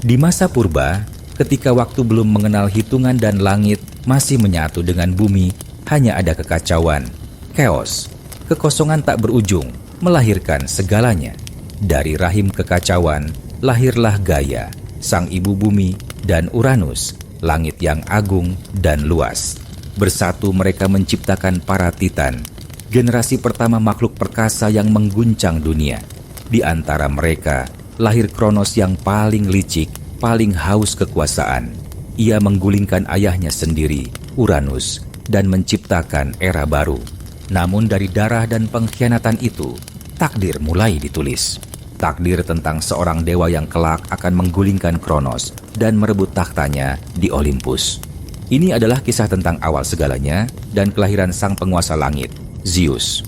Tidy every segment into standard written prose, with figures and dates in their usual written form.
Di masa purba, ketika waktu belum mengenal hitungan dan langit masih menyatu dengan bumi, hanya ada kekacauan, chaos. Kekosongan tak berujung, melahirkan segalanya. Dari rahim kekacauan, lahirlah Gaia, sang ibu bumi, dan Uranus, langit yang agung dan luas. Bersatu mereka menciptakan para Titan, generasi pertama makhluk perkasa yang mengguncang dunia. Di antara mereka, lahir Kronos yang paling licik, paling haus kekuasaan. Ia menggulingkan ayahnya sendiri, Uranus, dan menciptakan era baru. Namun dari darah dan pengkhianatan itu, takdir mulai ditulis. Takdir tentang seorang dewa yang kelak akan menggulingkan Kronos dan merebut tahtanya di Olympus. Ini adalah kisah tentang awal segalanya dan kelahiran sang penguasa langit, Zeus.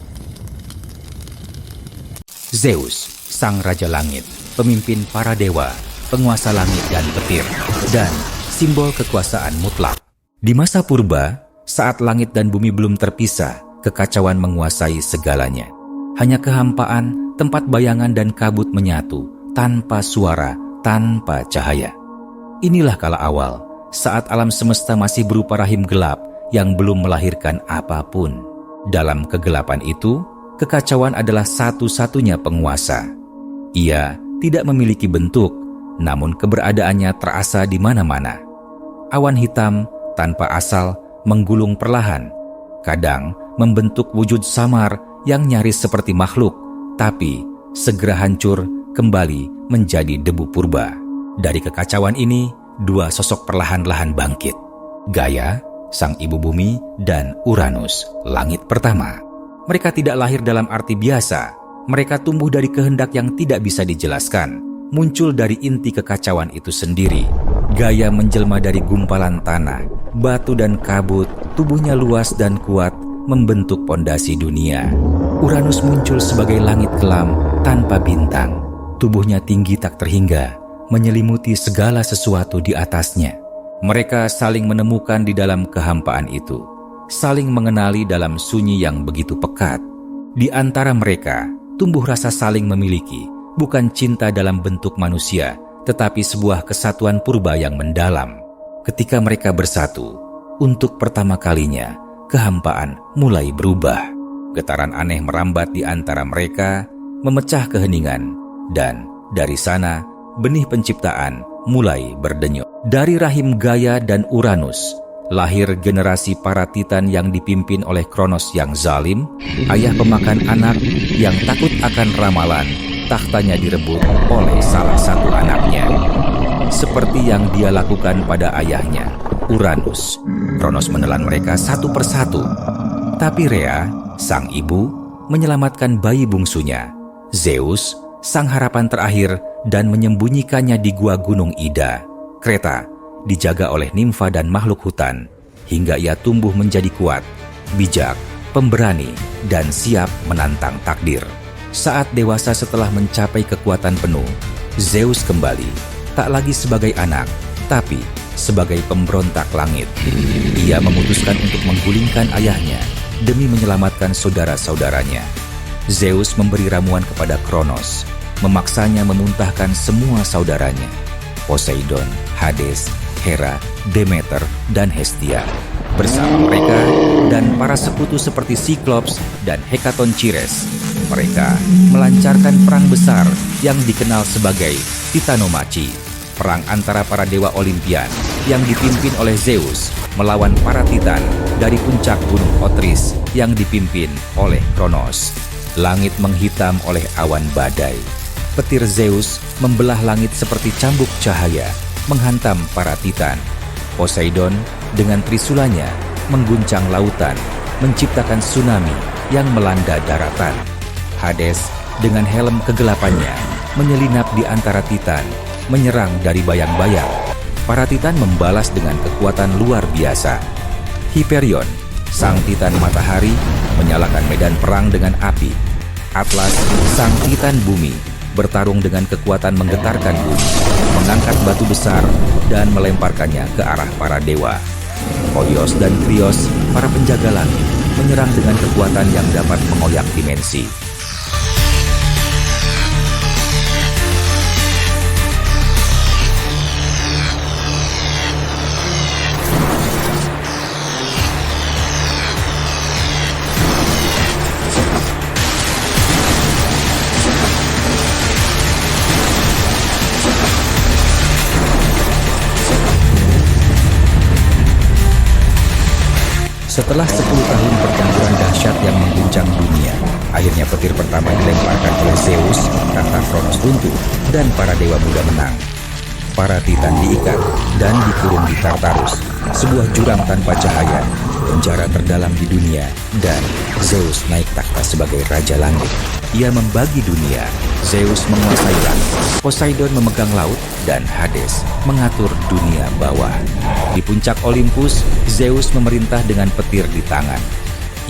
Zeus, sang raja langit, pemimpin para dewa, penguasa langit dan petir, dan simbol kekuasaan mutlak. Di masa purba, saat langit dan bumi belum terpisah, kekacauan menguasai segalanya. Hanya kehampaan, tempat bayangan dan kabut menyatu, tanpa suara, tanpa cahaya. Inilah kala awal, saat alam semesta masih berupa rahim gelap yang belum melahirkan apapun. Dalam kegelapan itu, kekacauan adalah satu-satunya penguasa. Ia tidak memiliki bentuk, namun keberadaannya terasa di mana-mana. Awan hitam tanpa asal menggulung perlahan, kadang membentuk wujud samar yang nyaris seperti makhluk, tapi segera hancur kembali menjadi debu purba. Dari kekacauan ini, dua sosok perlahan-lahan bangkit. Gaia, sang ibu bumi, dan Uranus, langit pertama. Mereka tidak lahir dalam arti biasa. Mereka tumbuh dari kehendak yang tidak bisa dijelaskan, muncul dari inti kekacauan itu sendiri. Gaia menjelma dari gumpalan tanah, batu dan kabut, tubuhnya luas dan kuat, membentuk pondasi dunia. Uranus muncul sebagai langit kelam tanpa bintang. Tubuhnya tinggi tak terhingga, menyelimuti segala sesuatu di atasnya. Mereka saling menemukan di dalam kehampaan itu, saling mengenali dalam sunyi yang begitu pekat. Di antara mereka, tumbuh rasa saling memiliki, bukan cinta dalam bentuk manusia, tetapi sebuah kesatuan purba yang mendalam. Ketika mereka bersatu, untuk pertama kalinya, kehampaan mulai berubah. Getaran aneh merambat di antara mereka, memecah keheningan, dan dari sana, benih penciptaan mulai berdenyut. Dari rahim Gaia dan Uranus, lahir generasi para Titan yang dipimpin oleh Kronos yang zalim, ayah pemakan anak yang takut akan ramalan, tahtanya direbut oleh salah satu anaknya. Seperti yang dia lakukan pada ayahnya, Uranus, Kronos menelan mereka satu persatu. Tapi Rhea, sang ibu, menyelamatkan bayi bungsunya. Zeus, sang harapan terakhir, dan menyembunyikannya di gua gunung Ida, Kreta, dijaga oleh nimfa dan makhluk hutan, hingga ia tumbuh menjadi kuat, bijak, pemberani, dan siap menantang takdir. Saat dewasa setelah mencapai kekuatan penuh, Zeus kembali, tak lagi sebagai anak, tapi sebagai pemberontak langit. Ia memutuskan untuk menggulingkan ayahnya demi menyelamatkan saudara-saudaranya. Zeus memberi ramuan kepada Kronos, memaksanya memuntahkan semua saudaranya, Poseidon, Hades, Hera, Demeter, dan Hestia. Bersama mereka dan para sekutu seperti Cyclops dan Hekatonchires, mereka melancarkan perang besar yang dikenal sebagai Titanomachi, perang antara para dewa Olimpian yang dipimpin oleh Zeus melawan para Titan dari puncak gunung Otris yang dipimpin oleh Kronos. Langit menghitam oleh awan badai. Petir Zeus membelah langit seperti cambuk cahaya, menghantam para Titan. Poseidon dengan trisulanya mengguncang lautan, menciptakan tsunami yang melanda daratan. Hades dengan helm kegelapannya menyelinap di antara Titan, menyerang dari bayang-bayang. Para Titan membalas dengan kekuatan luar biasa. Hyperion, sang Titan matahari, menyalakan medan perang dengan api. Atlas, sang Titan bumi, bertarung dengan kekuatan menggetarkan bumi, mengangkat batu besar dan melemparkannya ke arah para dewa. Koios dan Krios, para penjaga langit, menyerang dengan kekuatan yang dapat mengoyak dimensi. Setelah 10 tahun pertempuran dahsyat yang mengguncang dunia, akhirnya petir pertama dilemparkan oleh Zeus, tahta Kronos runtuh, dan para dewa muda menang. Para titan diikat dan dikurung di Tartarus, sebuah jurang tanpa cahaya, penjara terdalam di dunia, dan Zeus naik takhta sebagai Raja Langit. Ia membagi dunia, Zeus menguasai langit, Poseidon memegang laut, dan Hades mengatur dunia bawah. Di puncak Olympus, Zeus memerintah dengan petir di tangan.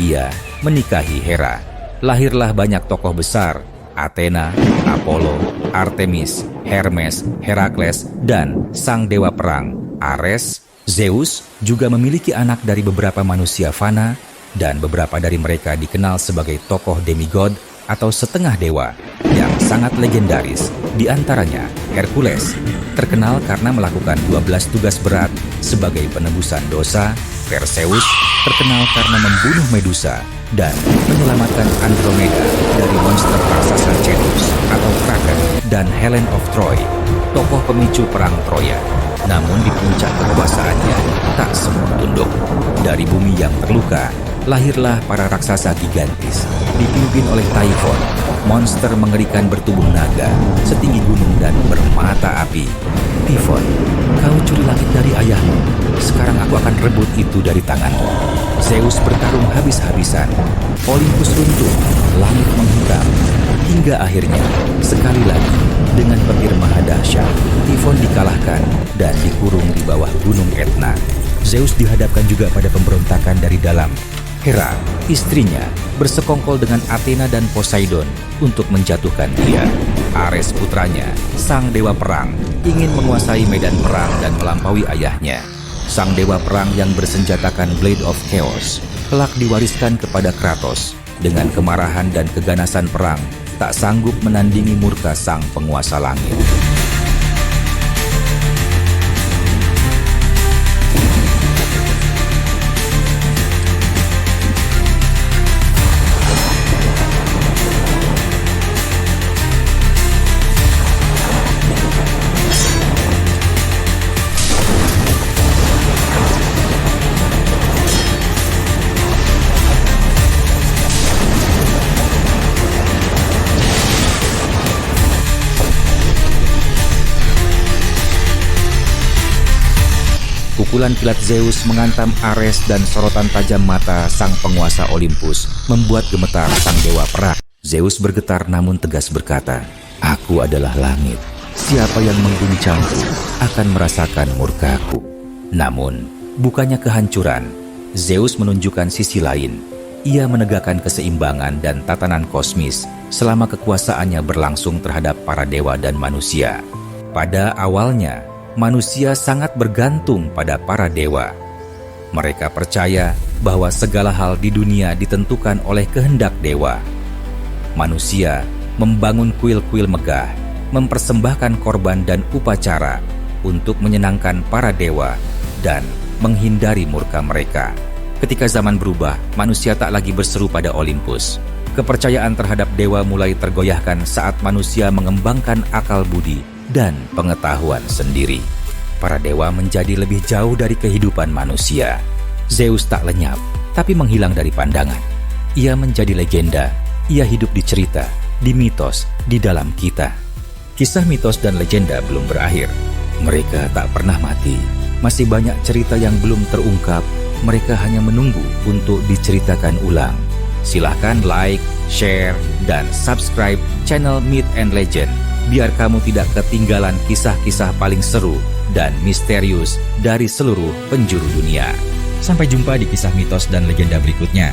Ia menikahi Hera. Lahirlah banyak tokoh besar, Athena, Apollo, Artemis, Hermes, Herakles, dan sang dewa perang, Ares. Zeus juga memiliki anak dari beberapa manusia fana, dan beberapa dari mereka dikenal sebagai tokoh demigod atau setengah dewa yang sangat legendaris. Di antaranya Hercules, terkenal karena melakukan 12 tugas berat sebagai penebusan dosa. Perseus, terkenal karena membunuh Medusa dan menyelamatkan Andromeda dari monster raksasa Cetus atau Kraken. Dan Helen of Troy, tokoh pemicu perang Troya. Namun di puncak kekuasaannya, tak semua tunduk. Dari bumi yang terluka, lahirlah para raksasa gigantis, dipimpin oleh Typhon, monster mengerikan bertubuh naga, setinggi gunung dan bermata api. Typhon, kau curi langit dari ayahmu, sekarang aku akan rebut itu dari tanganmu. Zeus bertarung habis-habisan, Olympus runtuh, langit menghitam, hingga akhirnya, sekali lagi, dengan petir mahadahsyat, Typhon dikalahkan dan dikurung di bawah gunung Etna. Zeus dihadapkan juga pada pemberontakan dari dalam. Hera, istrinya, bersekongkol dengan Athena dan Poseidon untuk menjatuhkan dia. Ares putranya, sang dewa perang, ingin menguasai medan perang dan melampaui ayahnya. Sang dewa perang yang bersenjatakan Blade of Chaos kelak diwariskan kepada Kratos. Dengan kemarahan dan keganasan perang, tak sanggup menandingi murka sang penguasa langit. Pukulan kilat Zeus mengantam Ares dan sorotan tajam mata sang penguasa Olympus membuat gemetar sang dewa perang. Zeus bergetar namun tegas berkata, "Aku adalah langit. Siapa yang mengguncangku akan merasakan murkaku." Namun, bukannya kehancuran, Zeus menunjukkan sisi lain. Ia menegakkan keseimbangan dan tatanan kosmis selama kekuasaannya berlangsung terhadap para dewa dan manusia. Pada awalnya, manusia sangat bergantung pada para dewa. Mereka percaya bahwa segala hal di dunia ditentukan oleh kehendak dewa. Manusia membangun kuil-kuil megah, mempersembahkan korban dan upacara untuk menyenangkan para dewa dan menghindari murka mereka. Ketika zaman berubah, manusia tak lagi berseru pada Olympus. Kepercayaan terhadap dewa mulai tergoyahkan saat manusia mengembangkan akal budi dan pengetahuan sendiri. Para dewa menjadi lebih jauh dari kehidupan manusia. Zeus tak lenyap, tapi menghilang dari pandangan. Ia menjadi legenda, ia hidup di cerita, di mitos, di dalam kita. Kisah mitos dan legenda belum berakhir. Mereka tak pernah mati. Masih banyak cerita yang belum terungkap, mereka hanya menunggu untuk diceritakan ulang. Silahkan like, share, dan subscribe channel Myth and Legend biar kamu tidak ketinggalan kisah-kisah paling seru dan misterius dari seluruh penjuru dunia. Sampai jumpa di kisah mitos dan legenda berikutnya.